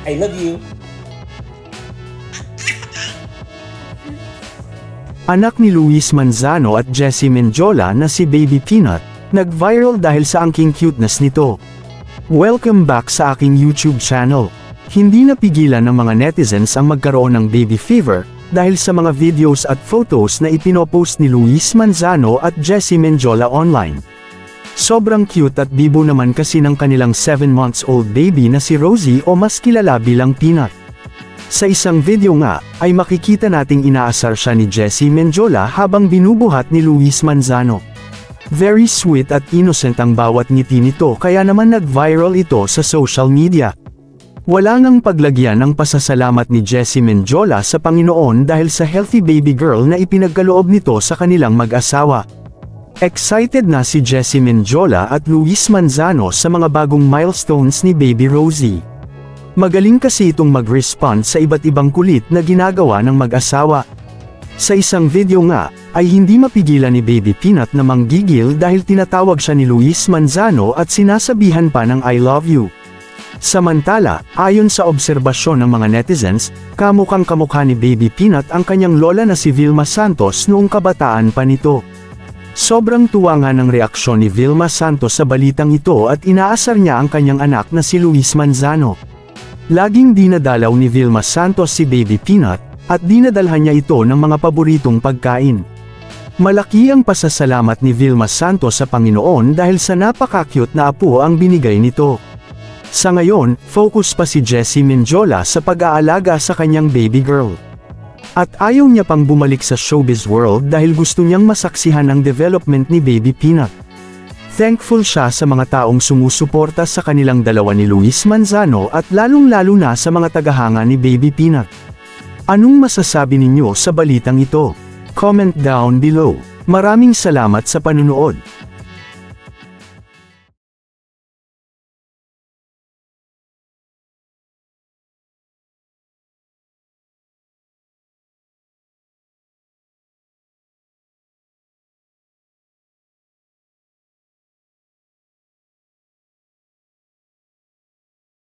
I love you. Anak ni Luis Manzano at Jessie Mendiola na si Baby Peanut, nag-viral dahil sa angking cuteness nito. Welcome back sa aking YouTube channel. Hindi napigilan ng mga netizens ang magkaroon ng baby fever, dahil sa mga videos at photos na ipinopost ni Luis Manzano at Jessie Mendiola online. Sobrang cute at bibo naman kasi ng kanilang 7 months old baby na si Rosie o mas kilala bilang Peanut. Sa isang video nga, ay makikita nating inaasar siya ni Jessie Mendiola habang binubuhat ni Luis Manzano. Very sweet at innocent ang bawat ngiti nito kaya naman nag-viral ito sa social media. Wala ngang paglagyan ng pasasalamat ni Jessie Mendiola sa Panginoon dahil sa healthy baby girl na ipinagkaloob nito sa kanilang mag-asawa. Excited na si Jessie Mendiola at Luis Manzano sa mga bagong milestones ni Baby Rosie. Magaling kasi itong mag-respond sa iba't ibang kulit na ginagawa ng mag-asawa. Sa isang video nga, ay hindi mapigilan ni Baby Peanut na manggigil dahil tinatawag siya ni Luis Manzano at sinasabihan pa ng I love you. Samantala, ayon sa obserbasyon ng mga netizens, kamukhang kamukha ni Baby Peanut ang kanyang lola na si Vilma Santos noong kabataan pa nito. Sobrang tuwa nga ng reaksyon ni Vilma Santos sa balitang ito at inaasar niya ang kanyang anak na si Luis Manzano. Laging dinadalaw ni Vilma Santos si Baby Peanut, at dinadalhan niya ito ng mga paboritong pagkain. Malaki ang pasasalamat ni Vilma Santos sa Panginoon dahil sa napaka-cute na apo ang binigay nito. Sa ngayon, focus pa si Jessie Mendiola sa pag-aalaga sa kanyang baby girl. At ayaw niya pang bumalik sa showbiz world dahil gusto niyang masaksihan ang development ni Baby Peanut. Thankful siya sa mga taong sumusuporta sa kanilang dalawa ni Luis Manzano at lalong-lalo na sa mga tagahanga ni Baby Peanut. Anong masasabi ninyo sa balitang ito? Comment down below. Maraming salamat sa panunood.